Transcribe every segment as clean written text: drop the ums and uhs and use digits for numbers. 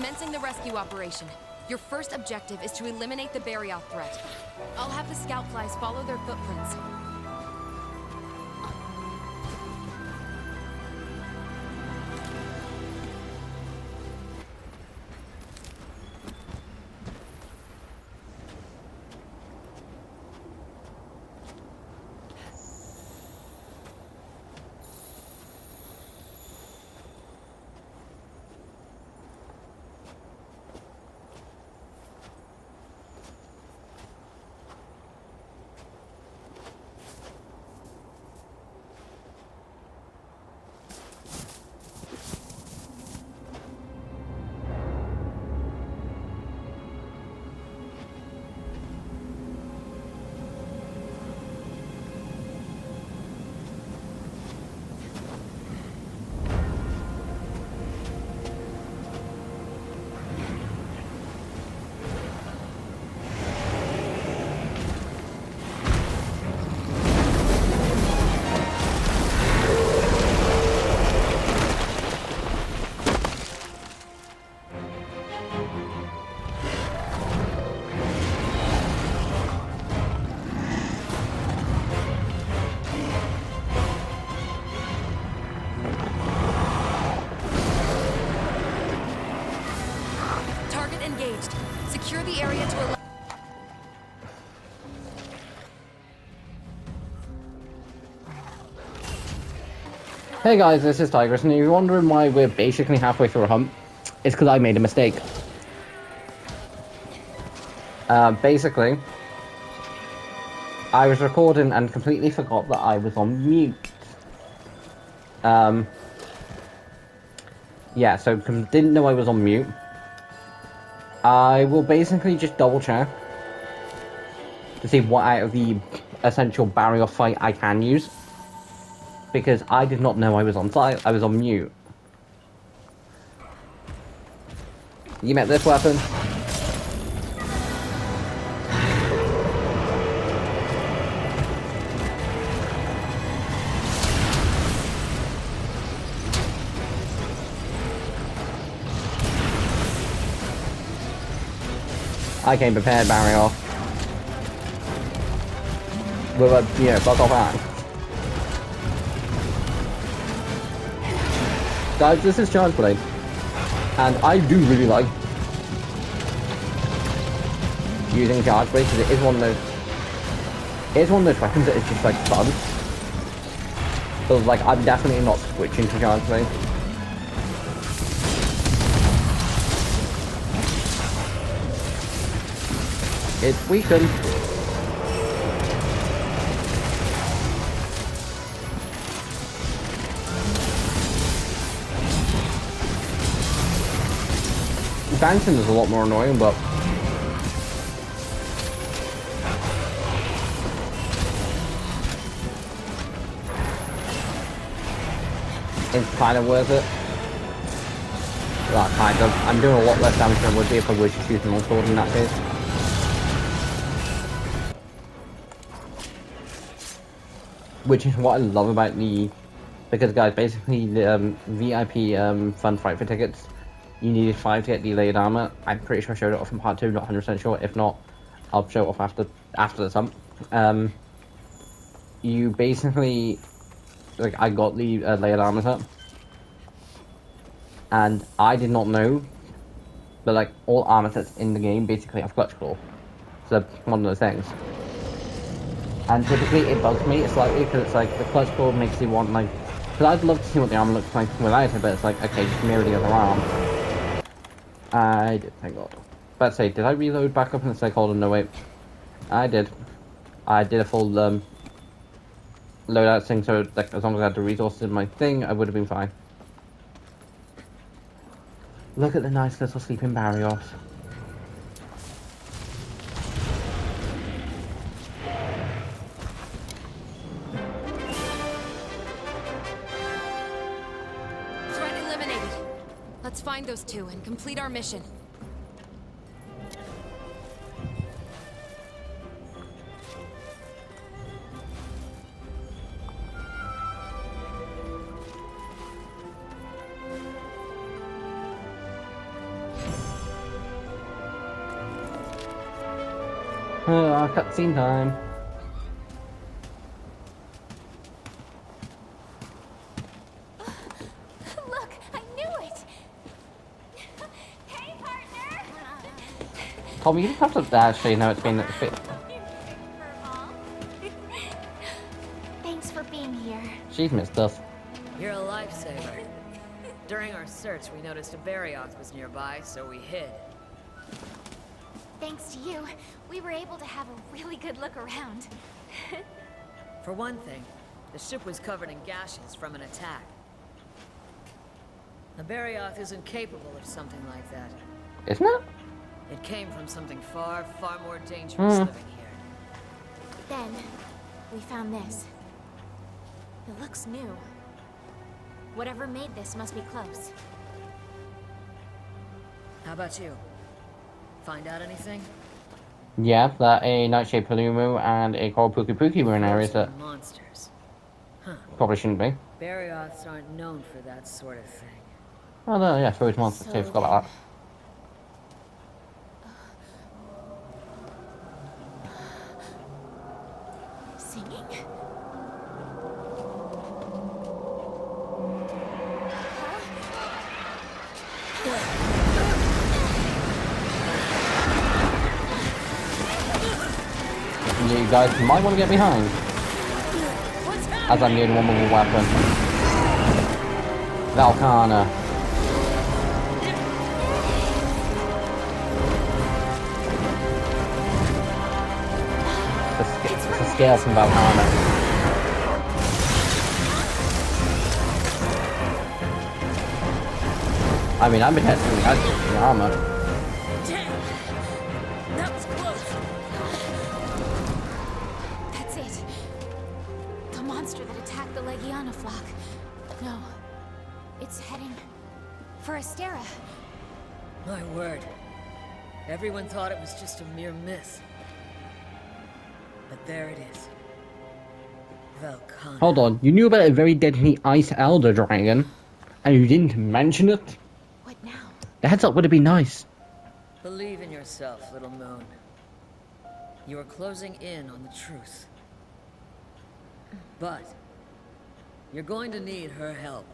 Commencing the rescue operation. Your first objective is to eliminate the Barioth threat. I'll have the scout flies follow their footprints. Engaged. Secure the area to allow... Hey guys, this is Tigress, and if you're wondering why we're basically halfway through a hump, it's because I made a mistake. Basically, I was recording and completely forgot that I was on mute. Yeah, so didn't know I was on mute. I will basically just double check to see what out of the essential barrier fight I can use, because I did not know I was on site. I was on mute. You met this weapon? I came prepared, barrier. With a, fuck off hand. Guys, this is Charge Blade. And I do really like using Charge Blade, because it is one of those weapons that is just like fun. So like, I'm definitely not switching to Charge Blade. It's weakened. Bouncing is a lot more annoying, but it's kind of worth it. Well, kind of. I'm doing a lot less damage than I would be if I was just using my sword in that case. Which is what I love about because guys, basically the VIP fun fight for tickets, you needed 5 to get the layered armor. I'm pretty sure I showed it off in part 2, not 100% sure. If not, I'll show it off after the sump. You basically, like, I got the layered armor set, and I did not know, but like all armor sets in the game basically have clutch claw. So one of those things. And typically it bugs me slightly, because it's like the clutch claw makes you want, like, because I'd love to see what the armor looks like without it, but it's like, okay, just mirror the other arm. I did, thank God. But say, did I reload back up in the stakeholder? No, wait. I did. I did a full loadout thing, so like, as long as I had the resources in my thing, I would have been fine. Look at the nice little sleeping barriers. Let's find those two and complete our mission. Cutscene time. Look, I knew it! Hey, partner! Tommy, you just have to actually know it's been a bit. Thanks for being here. She's missed us. You're a lifesaver. During our search, we noticed a Barioth was nearby, so we hid. Thanks to you, we were able to have a really good look around. For one thing, the ship was covered in gashes from an attack. The Barioth isn't capable of something like that. Isn't it? It came from something far, far more dangerous living here. Then, we found this. It looks new. Whatever made this must be close. How about you? Find out anything? Yeah, that a Nightshade Palumu and a Coral Pookie Pookie were in areas that monsters. Huh. probably shouldn't be. Barioths aren't known for that sort of thing. Oh, no, yeah, Frozen Monsters too, forgot about that. Singing? You guys might want to get behind. As I'm the only one with a weapon. Valkana. It's a scale from Valkana. I mean, I've been testing the armor. Damn! That was close! That's it. The monster that attacked the Legiana flock. No. It's heading for Astera. My word. Everyone thought it was just a mere myth. But there it is. Valkana. Hold on, you knew about a very deadly ice elder dragon, and you didn't mention it? What now? The heads up would have been nice. Believe in yourself, little moon. You are closing in on the truth. But you're going to need her help.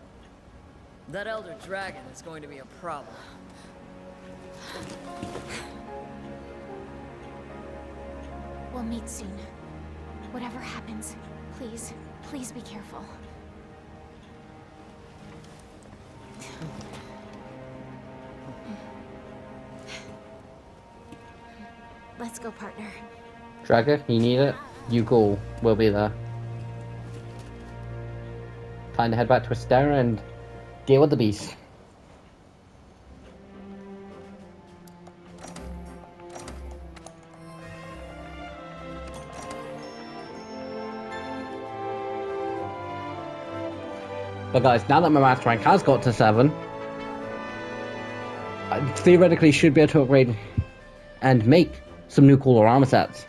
That elder dragon is going to be a problem. We'll meet soon. Whatever happens, please, please be careful. Let's go, partner. Dragon, you need it? You go. We'll be there. Time to head back to Astera and deal with the beast. But guys, now that my master rank has got to 7, I theoretically should be able to upgrade and make some new cooler armor sets.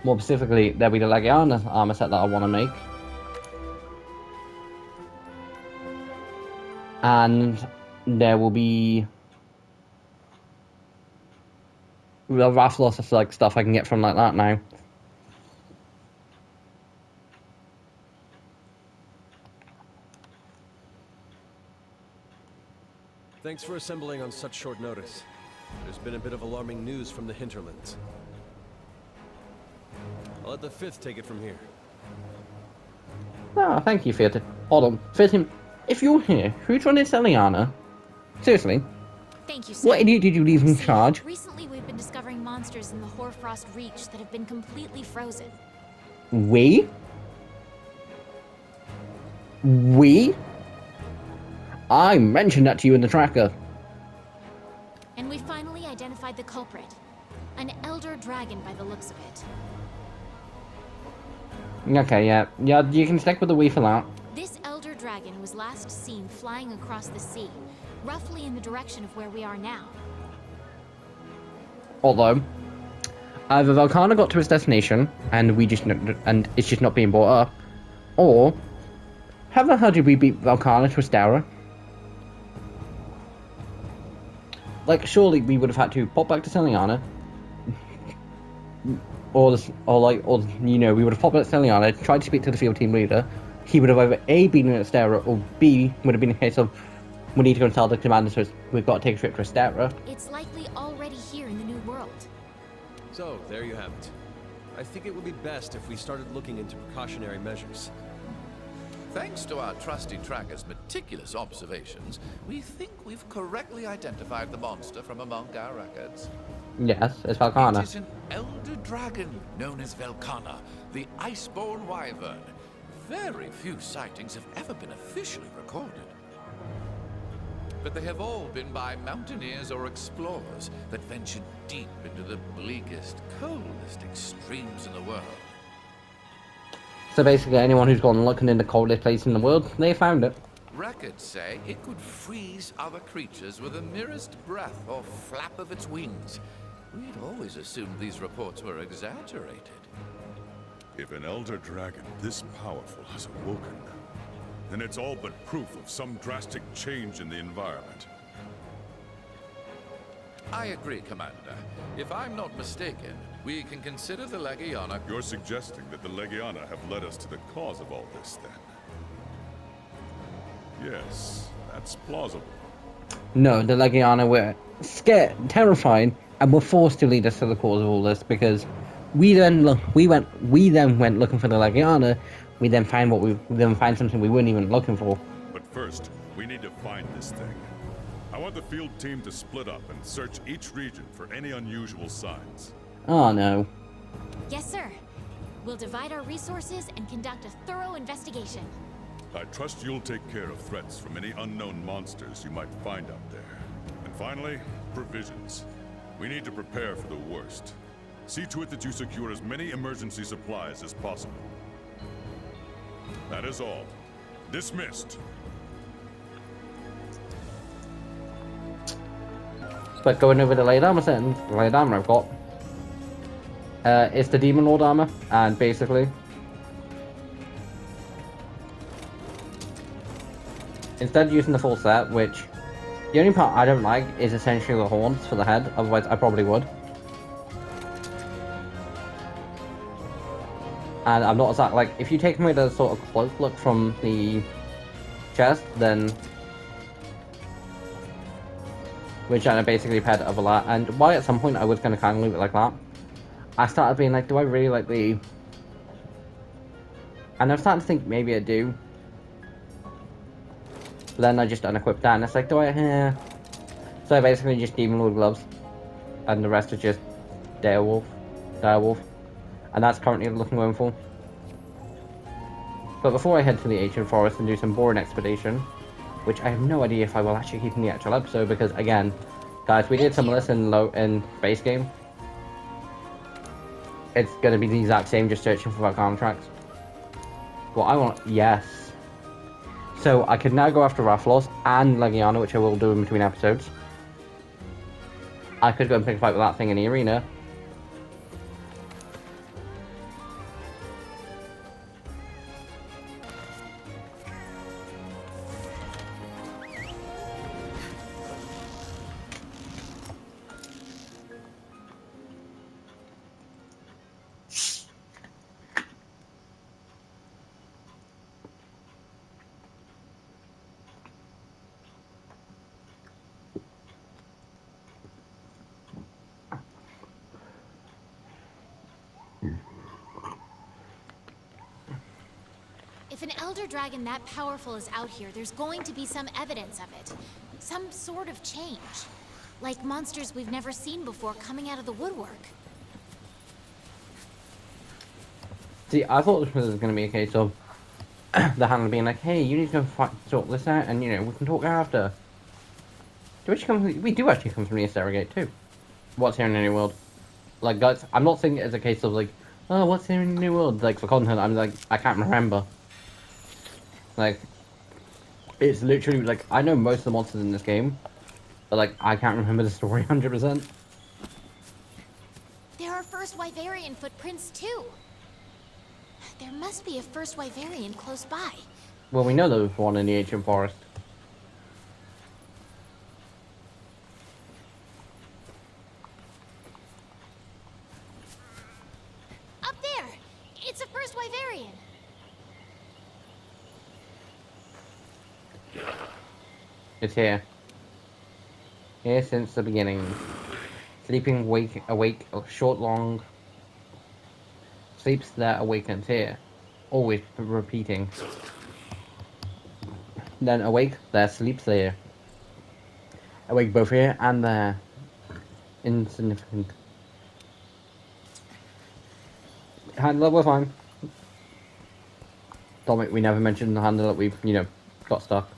More specifically, there'll be the Legiana armor set that I want to make. And there will be real Rafflos of like stuff I can get from like that now. Thanks for assembling on such short notice. There's been a bit of alarming news from the hinterlands. I'll let the 5th take it from here. Oh, thank you, Fiat. Hold on, Fiat, if you're here, who's running Celiana? Seriously, Thank you, sir. what idiot did you leave in See, charge? recently we've been discovering monsters in the Hoarfrost Reach that have been completely frozen. We? We? I mentioned that to you in the tracker. And we finally identified the culprit. An elder dragon by the looks of it. Okay, yeah. Yeah, you can stick with the we for that. This elder dragon was last seen flying across the sea, roughly in the direction of where we are now. Although, either Valkana got to its destination, and and it's just not being brought up, or, how did we beat Valkana to Astera? Like, surely we would have had to pop back to Celiana, or you know, we would have popped at Celiana, tried to speak to the field team leader. He would have either A, been in Astera, or B, would have been a case of, we need to go and tell the commander, so we've got to take a trip to Astera. It's likely already here in the New World. So, there you have it. I think it would be best if we started looking into precautionary measures. Thanks to our trusty tracker's meticulous observations, we think we've correctly identified the monster from among our records. Yes, it's It Valkana. is an elder dragon known as Velkana, the iceborn wyvern. Very few sightings have ever been officially recorded. But they have all been by mountaineers or explorers that ventured deep into the bleakest, coldest extremes in the world. So basically, anyone who's gone looking in the coldest place in the world, they found it. Records say it could freeze other creatures with the merest breath or flap of its wings. We'd always assumed these reports were exaggerated. If an elder dragon this powerful has awoken, then it's all but proof of some drastic change in the environment. I agree, Commander. If I'm not mistaken, we can consider the Legiana... You're suggesting that the Legiana have led us to the cause of all this, then? Yes, that's plausible. No, the Legiana were scared, terrified, and were forced to lead us to the cause of all this because we then went looking for the Legiana. We then find something we weren't even looking for. But first, we need to find this thing. I want the field team to split up and search each region for any unusual signs. Oh no. Yes, sir. We'll divide our resources and conduct a thorough investigation. I trust you'll take care of threats from any unknown monsters you might find out there. And finally, provisions. We need to prepare for the worst. See to it that you secure as many emergency supplies as possible. That is all. Dismissed. But going over the light armor sentence, the light armor I've got. It's the Demon Lord armor, and basically, instead of using the full set, which the only part I don't like is essentially the horns for the head, otherwise I probably would. And I'm not exactly like, if you take away the sort of cloak look from the chest, then which I basically paired it up a lot. And why at some point I was going to kind of leave it like that, I started being like, do I really like the... And I'm starting to think maybe I do. But then I just unequipped that, and it's like, do I... So I basically just Demon Lord gloves. And the rest are just Direwolf. And that's currently looking going for. But before I head to the ancient forest and do some boring expedition, which I have no idea if I will actually keep in the actual episode, because again, guys, we did some of this in base game. It's gonna be the exact same, just searching for Valkana tracks. Well, I want, yes. So I could now go after Rathalos and Legiana, which I will do in between episodes. I could go and pick a fight with that thing in the arena. If an elder dragon that powerful is out here, there's going to be some evidence of it. Some sort of change. Like monsters we've never seen before coming out of the woodwork. See, I thought this was going to be a case of the handler being like, hey, you need to go sort this out, and, you know, we can talk after. We do actually come from the Astera Gate, too. What's here in the New World? Like, guys, I'm not saying it as a case of, like, oh, what's here in the New World? Like, for content, I'm like, I can't remember. Like, it's literally, like, I know most of the monsters in this game, but, like, I can't remember the story 100%. There are first Wyverian footprints, too. There must be a first Wyverian close by. Well, we know there was one in the ancient forest. Wyverian. It's here. Here since the beginning. Sleeping, wake, awake, short, long. Sleeps there, awakens here. Always repeating. Then awake there, sleeps there. Awake both here and there. Insignificant. Handler, we're fine. Dominic, we never mentioned the handler that we've, you know, got stuck.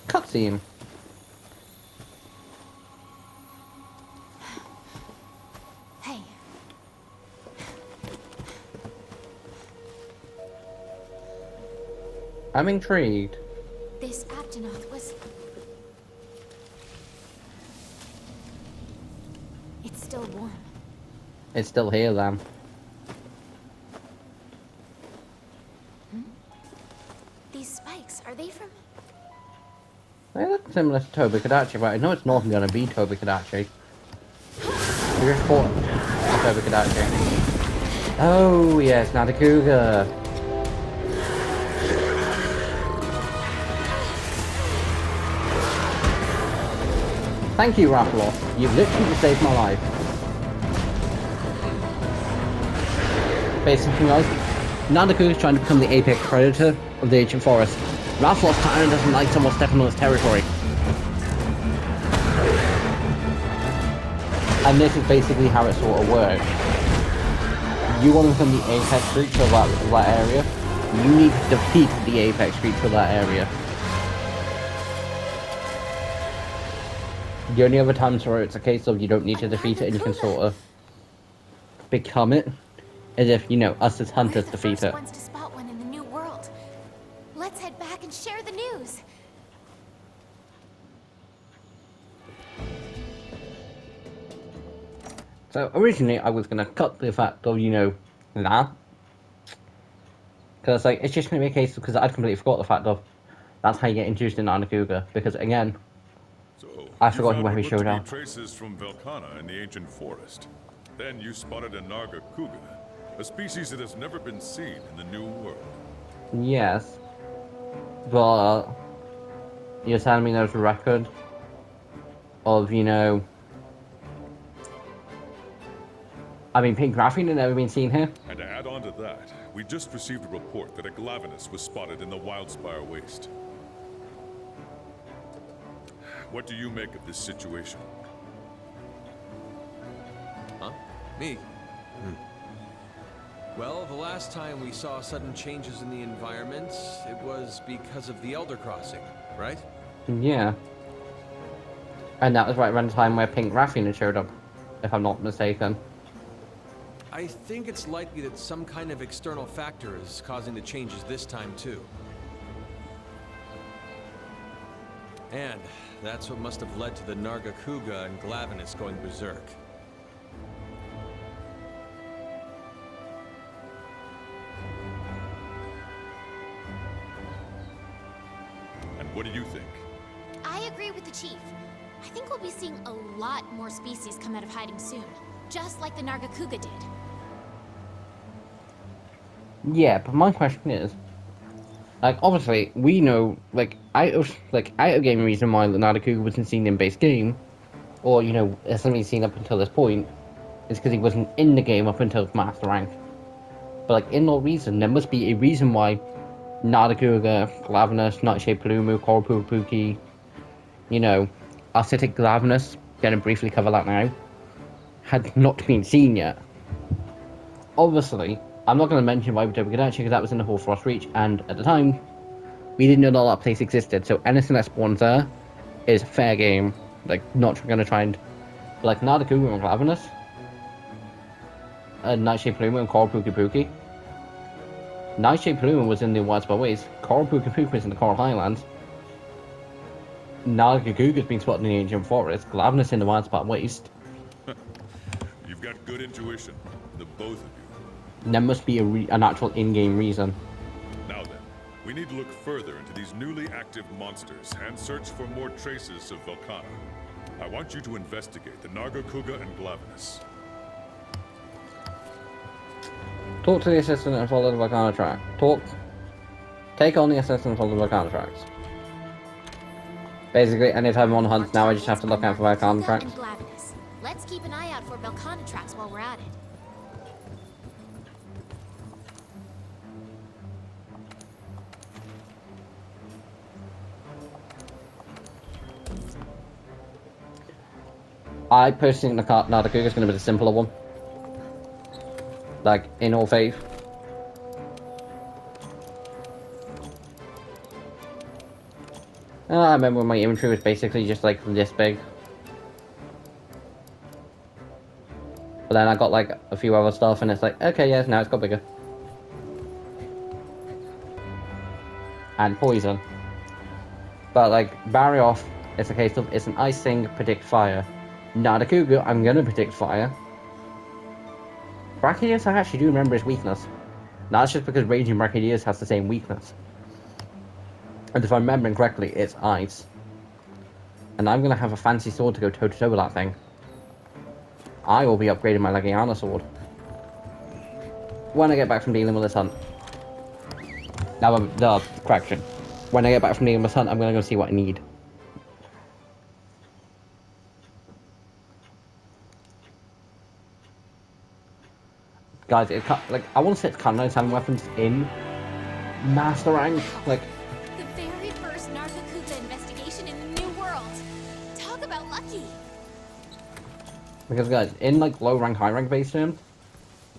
Cutscene. Hey, I'm intrigued. this Aptonoth was... It's still warm. It's still here, then. These spikes, are they from... They look similar to Tobi-Kadachi, but I know it's not going to be Tobi-Kadachi. You just fought Tobi-Kadachi. Oh, yes, Nadakuga. Thank you, Raphael. You've literally just saved my life. Basically, guys, Nadakuga is trying to become the apex predator of the ancient forest. Raphael's tyrant doesn't like someone stepping on his territory. And this is basically how it sort of works. You want to become the apex creature of that area, you need to defeat the apex creature of that area. The only other times where it's a case of you don't need to defeat it and you can sort of become it, is if, you know, us as hunters defeat it. Ones to spot one in the new world. Let's head back and share the news. So originally I was going to cut the fact of, you know, that. Because like, it's just going to be a case, because I completely forgot the fact of, that's how you get introduced in Nadakuga. Because again, So, I you forgot found where we what looked showed to be up. traces from Velkana in the ancient forest. Then you spotted a Narga Kuga, a species that has never been seen in the New World. Yes. But you're telling me there's a record of, you know, I mean, pink graphene had never been seen here. And to add on to that, we just received a report that a Glavenus was spotted in the Wildspire Waste. What do you make of this situation? Huh? Me? Well, the last time we saw sudden changes in the environment, it was because of the Elder Crossing, right? Yeah. And that was right around the time where pink graphene had showed up, if I'm not mistaken. I think it's likely that some kind of external factor is causing the changes this time, too. And that's what must have led to the Narga Kuga and Glavenus going berserk. And what do you think? I agree with the chief. I think we'll be seeing a lot more species come out of hiding soon. Just like the Nargacuga did. Yeah, but my question is, like, obviously, we know, like, out of game reason why the Nadakuga wasn't seen in base game, or, you know, has only seen up until this point, is because he wasn't in the game up until Master Rank. But, like, in all reason, there must be a reason why Nadakuga, Glavenus, Nightshade Palumu, Koropuki, you know, Acidic Glavenus, gonna briefly cover that now, had not been seen yet. Obviously, I'm not going to mention why we don't get because that was in the Hoarfrost Reach, and at the time, we didn't know that place existed, so anything that spawns there is fair game. Like, not going to try and... Like, Nadakuga and Glavenus, Nightshade Paluma and Koropuki Puki. Nightshade Paluma was in the Widespread Waste, Koropuki Puki was in the Coral Highlands, Nadakuga's been spotted in the Ancient Forest, Glavenus in the Widespread Waste. You've got good intuition, the both of you. There must be an actual in-game reason. Now then, we need to look further into these newly active monsters and search for more traces of Velkana. I want you to investigate the Nargacuga and Glavenus. Talk to the assistant and follow the Volcano track. Take on the assistant and follow the Volcano tracks. Basically, and if I'm on hunt now, I just have to look out for Volcano tracks. And Glavenus. Let's keep an eye out for Volcano tracks while we're at it. I personally think the Nardacuga is going to be the simpler one. Like, in all faith. I remember when my inventory was basically just like this big. But then I got like a few other stuff and it's like, okay, yes, now it's got bigger. And poison. But like, Barrioff, it's a case of, it's an ice thing, predict fire. Nardacuga, I'm gonna predict fire. Brachydios, I actually do remember his weakness. That's just because Raging Brachydios has the same weakness. And if I'm remembering correctly, it's ice. And I'm gonna have a fancy sword to go toe to toe with that thing. I will be upgrading my Legiana sword when I get back from dealing with this hunt. Now, correction. When I get back from dealing with this hunt, I'm gonna go see what I need. Guys, like, I want to say it's kind of nice having weapons in Master Rank. Like, The very first Nargacuga investigation in the New World. Talk about lucky. because guys, in like low rank, high rank base terms,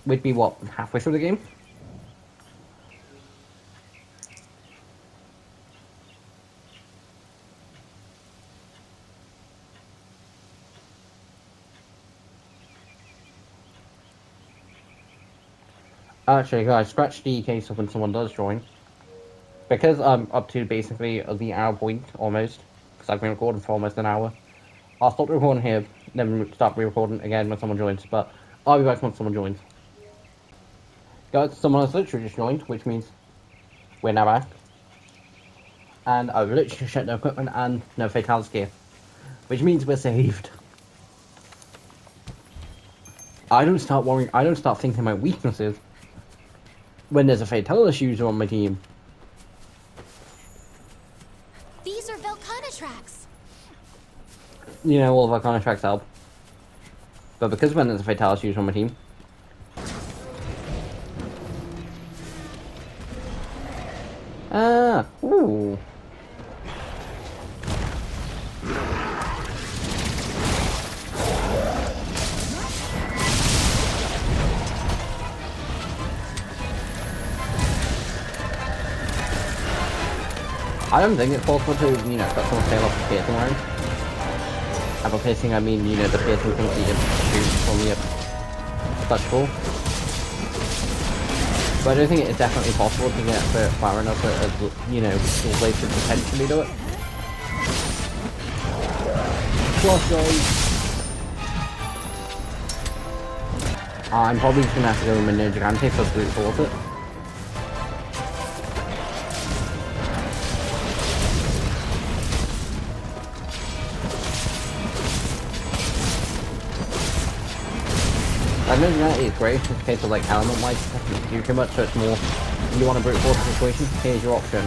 we'd be what, halfway through the game? Actually, guys, scratch the case of when someone does join. Because I'm up to basically the hour point, almost, because I've been recording for almost an hour, I'll stop recording here, then start re-recording again when someone joins, but I'll be back when someone joins. Guys, someone has literally just joined, which means we're now back. And I've literally shut the equipment and no fatality gear, which means we're saved. I don't start thinking my weaknesses when there's a fatality user on my team. These are Volcano tracks. You know, all of our contracts help. But because when there's a fatality user on my team, ooh. I don't think it's possible to, you know, cut someone's tail off the piercing round. And by piercing, I mean, you know, the piercing things that you shoot from your touch ball. But I don't think it's definitely possible to get far enough that, you know, all blades could potentially do it. Plus, I'm probably just gonna have to go with my Ninja Gigante for brute force it. I know that is great in the case of like element light, it doesn't do too much, so it's more you want a brute force situation, here's your option.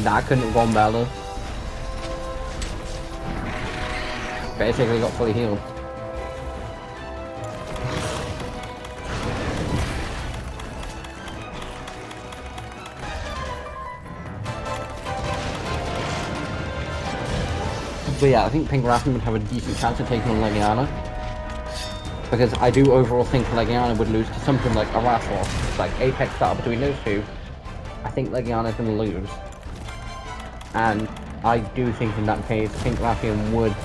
That couldn't have gone better. Basically got fully healed. But yeah, I think Pink Raffin would have a decent chance of taking on Legiana. Because I do overall think Legiana would lose to something like a Raslos. It's like Apex battle between those two. I think Legiana's going to lose. And I do think in that case, Pink Rathian would,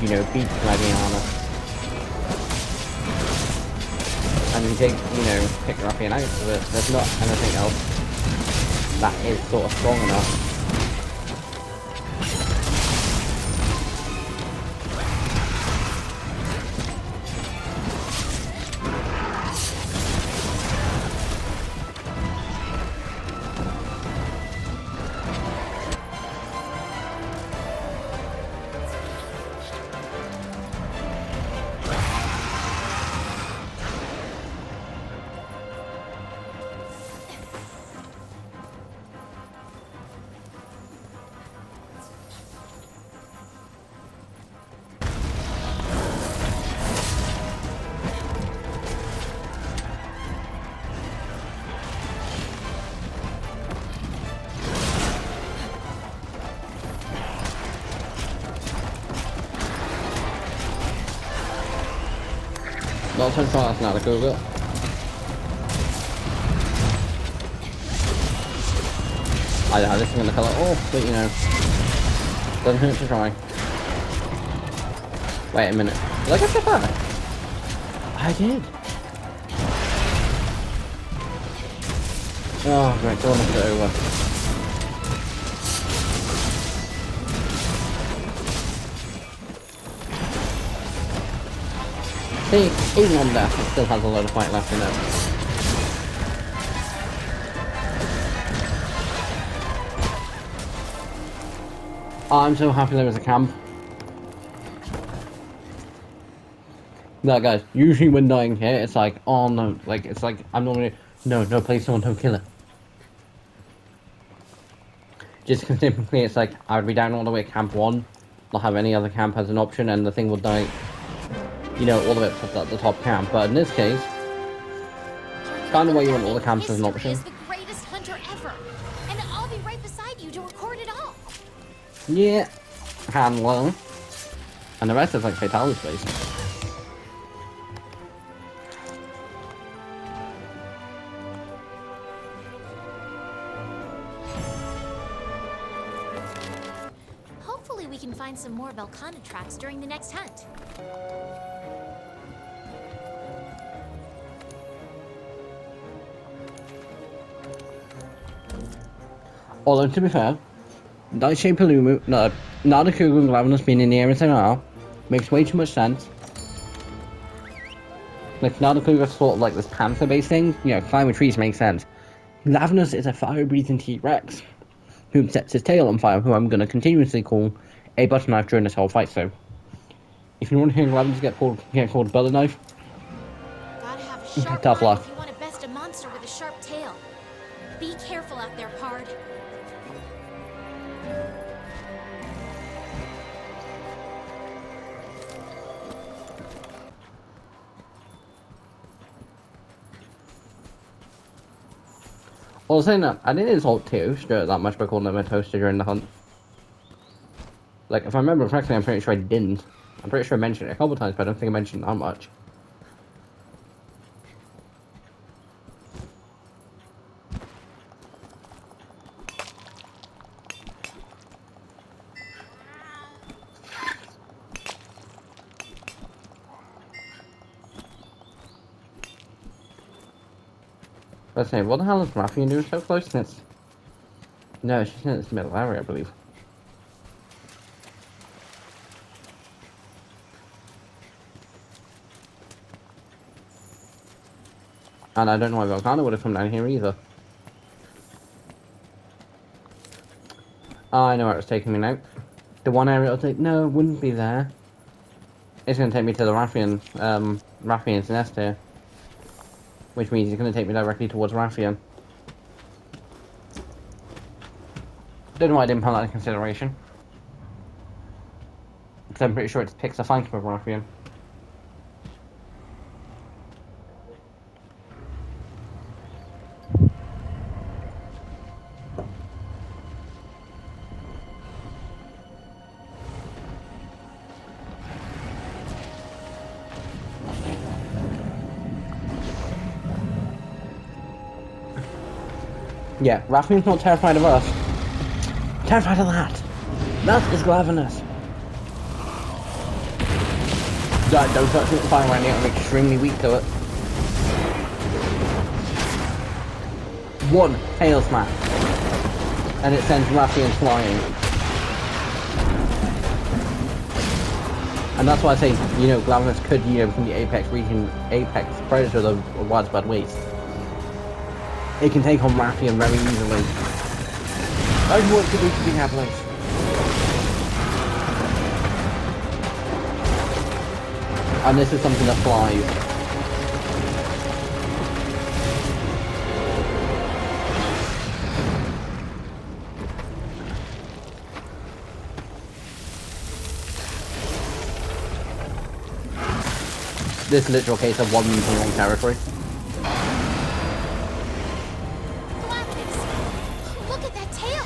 you know, beat Legiana. And you take, you know, Pink Rathian out of it. There's not anything else that is sort of strong enough. Not so far, that's not a Google. I know, this is gonna color off, but you know, doesn't hurt to try. Wait a minute. Did I get that back? I did. Oh, great, don't want to put it over. See, even on death, it still has a lot of fight left in it. I'm so happy there was a camp. No, guys, usually when dying here, it's like, oh no, like, it's like, I'm normally, no, please someone don't kill it. Just because typically it's like, I would be down all the way at camp 1, not have any other camp as an option, and the thing would die, you know, all the way up to the top camp. But in this case, kind of where you want all the camps as an option. History is the greatest hunter ever, and I'll be right beside you to record it all. Yeah, handler. And the rest is like fatality space. Hopefully we can find some more Velkhana tracks during the next hunt. Although, to be fair, Nightshade Palumu, no, Nardakugu and Glavenus being in the area they are, makes way too much sense. Like, Nardakugu is sort of like this panther-based thing, you know, climbing trees makes sense. Glavenus is a fire-breathing T-Rex, who sets his tail on fire, who I'm going to continuously call a butter knife during this whole fight, so... If you want to hear Glavenus get called butter knife, Gotta have a sharp tough mind luck. if you want to best a monster with a sharp tail. Be careful out there, Pard. Well, saying that, I didn't insult Toaster that much by calling him a toaster during the hunt. Like, if I remember correctly, I'm pretty sure I didn't. I'm pretty sure I mentioned it a couple times, but I don't think I mentioned it that much. Let's say, what the hell is Raffian doing so close to this? No, she's in this middle area, I believe. And I don't know why Velkhana would have come down here either. I know where it's taking me now. The one area it'll take, no, it wouldn't be there. It's going to take me to the Raffian's nest here. Which means he's going to take me directly towards Raffian. Don't know why I didn't put that into consideration. Because I'm pretty sure it picks a fight with Raffian. Yeah, Raffian's not terrified of us. Terrified of that. That is Glavenus. Don't touch it with fire around here, I'm extremely weak to it. One tail smash. And it sends Raffian flying. And that's why I say, you know, Glavenus could, you know, become the apex predator of the widespread waste. It can take on Raffian very easily. I want to do to be hapless. And this is something that flies. This literal case of one moving wrong territory. Look at that tail!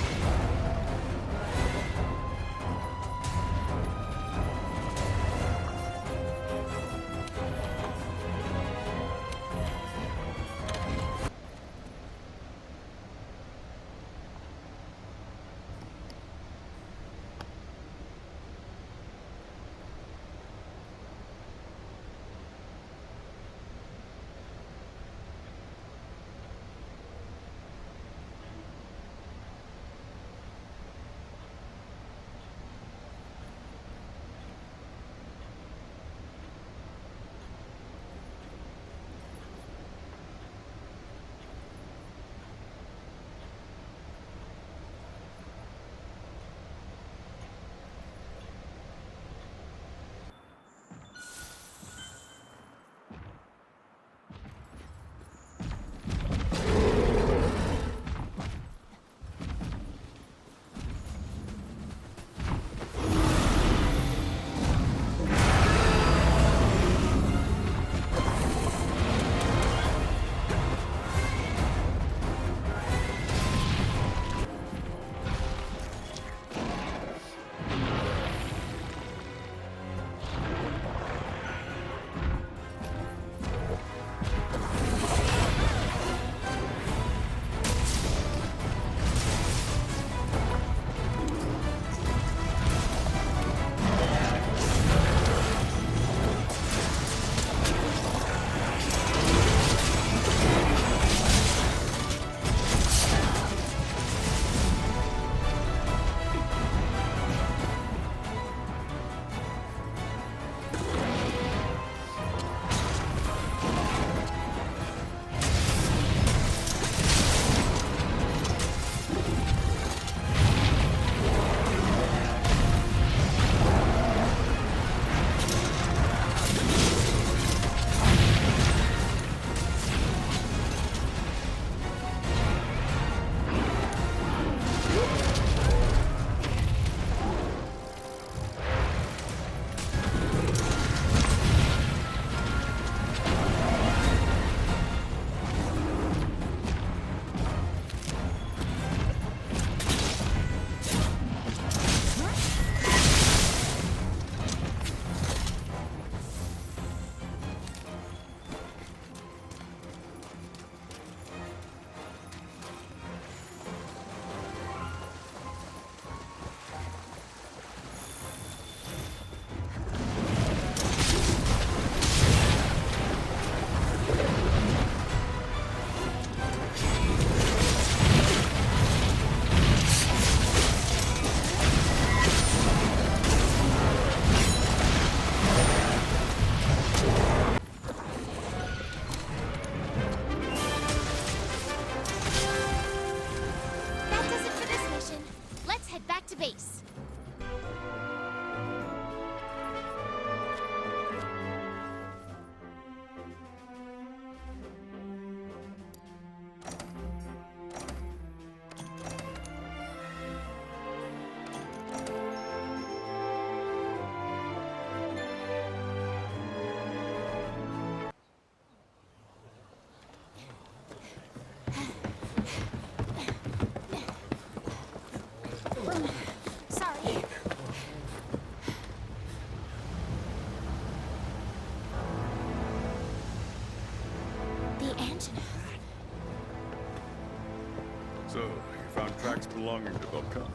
found tracks belonging to Velcana.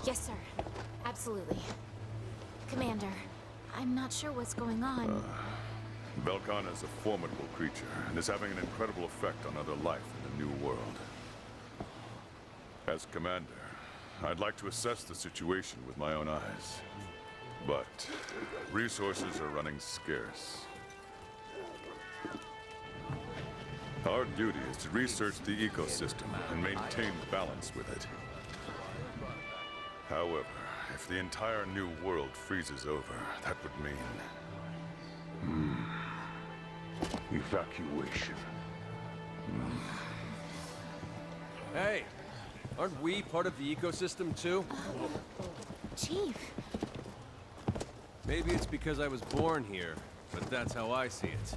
Yes, sir. Absolutely. Commander, I'm not sure what's going on. Velcana is a formidable creature, and is having an incredible effect on other life in the New World. As commander, I'd like to assess the situation with my own eyes. But resources are running scarce. Our duty is to research the ecosystem and maintain balance with it. However, if the entire New World freezes over, that would mean... evacuation. Hey, aren't we part of the ecosystem too? Chief. Maybe it's because I was born here, but that's how I see it.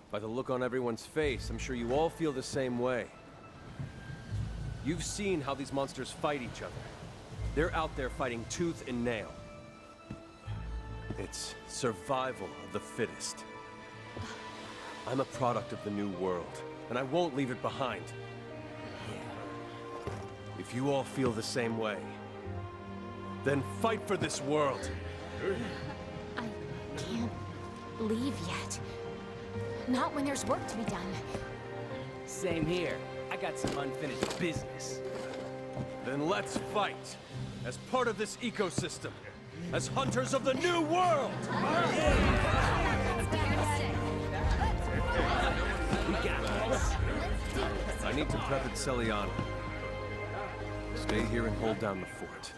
By the look on everyone's face, I'm sure you all feel the same way. You've seen how these monsters fight each other. They're out there fighting tooth and nail. It's survival of the fittest. I'm a product of the New World, and I won't leave it behind. If you all feel the same way, then fight for this world. I can't leave yet. Not when there's work to be done. Same here. I got some unfinished business. Then let's fight as part of this ecosystem, as hunters of the New World! We got this. I need to prep at Celiano. Stay here and hold down the fort.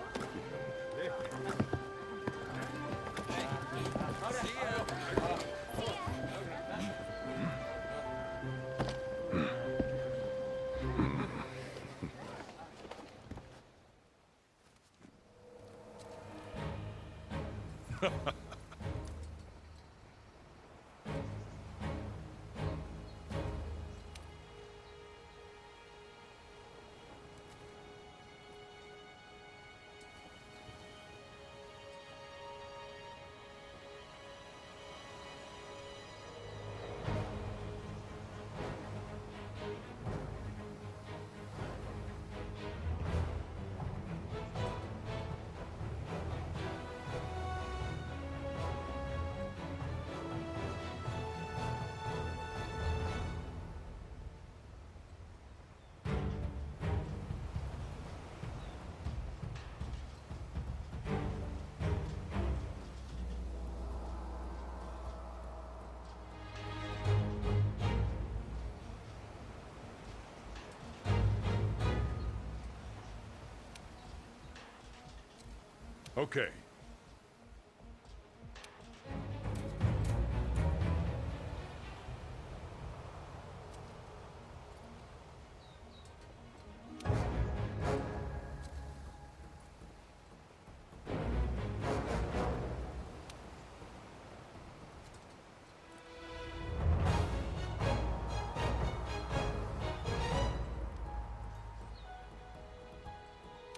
Okay.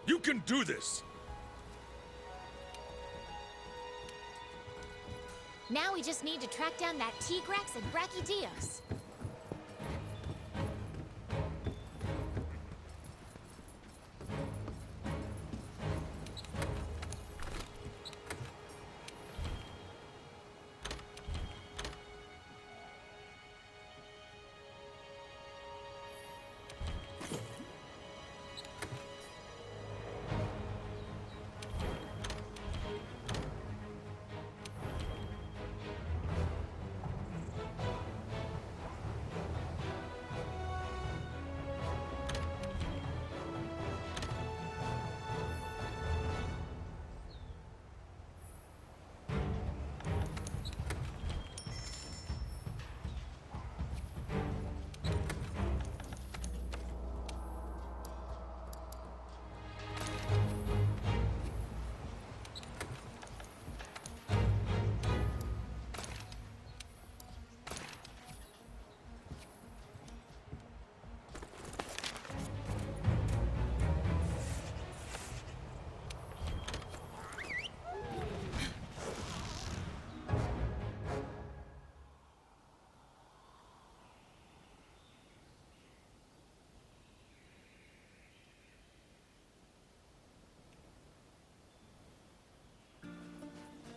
You can do this! Now we just need to track down that Tigrex and Brachydios.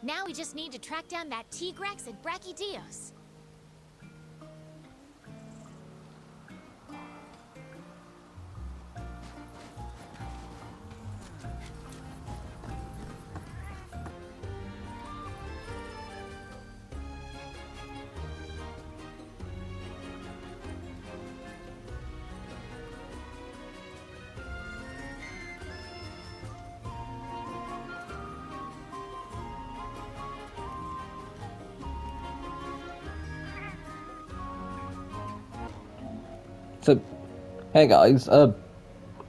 Now we just need to track down that Tigrex and Brachydios. So, hey guys,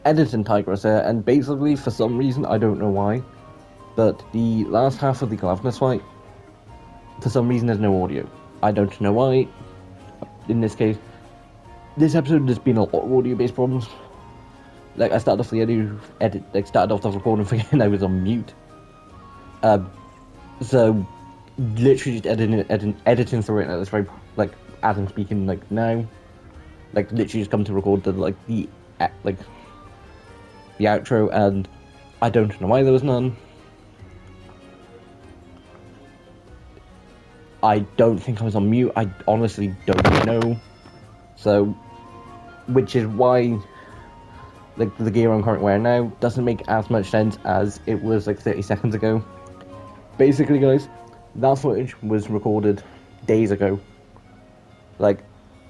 editing Tigress here, and basically for some reason, I don't know why, but the last half of the Glavnus fight, for some reason there's no audio. I don't know why. In this case, this episode there's been a lot of audio-based problems. Like, I started off the recording forgetting I was on mute. So, literally just editing through it at this very, like, as I'm speaking, like, now. Like, literally just come to record the outro, and I don't know why there was none. I don't think I was on mute, I honestly don't know. So, which is why, like, the gear I'm currently wearing now doesn't make as much sense as it was, like, 30 seconds ago. Basically, guys, that footage was recorded days ago. Like,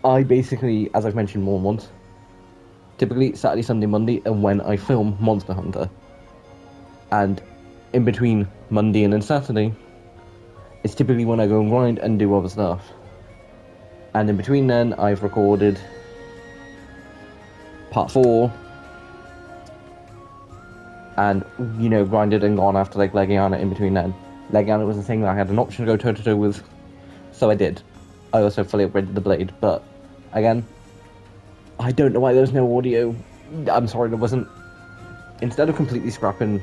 I basically, as I've mentioned more than once, typically Saturday, Sunday, Monday, and when I film Monster Hunter. And in between Monday and then Saturday, it's typically when I go and grind and do other stuff. And in between then, I've recorded part 4, and, you know, grinded and gone after, like, Legiana in between then. Legiana was the thing that I had an option to go toe-to-toe with, so I did. I also fully upgraded the blade, but, again, I don't know why there's no audio. I'm sorry there wasn't. Instead of completely scrapping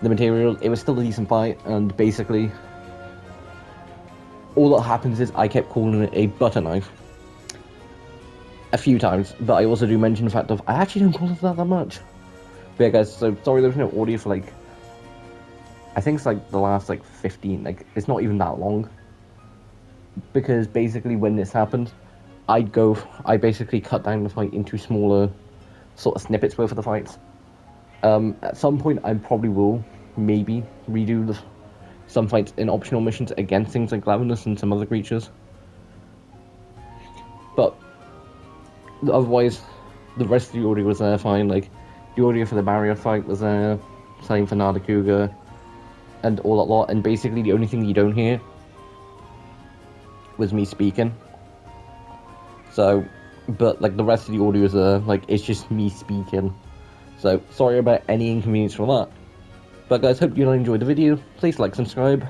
the material, it was still a decent fight, and basically, all that happens is I kept calling it a butter knife a few times, but I also do mention the fact of I actually don't call it that much. But yeah, guys, so sorry there's no audio for, like, I think it's like the last, like, 15, like, it's not even that long. Because basically when this happened, I basically cut down the fight into smaller sort of snippets worth of the fights. At some point I probably will maybe redo some fights in optional missions against things like Glavenus and some other creatures. But otherwise, the rest of the audio was there fine. Like, the audio for the barrier fight was there, same for Nardacuga, and all that lot, and basically the only thing you don't hear was me speaking. So, but, like, the rest of the audio is there, like, it's just me speaking. So, sorry about any inconvenience for that. But guys, hope you enjoyed the video. Please like, subscribe,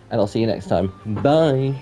and I'll see you next time. Bye!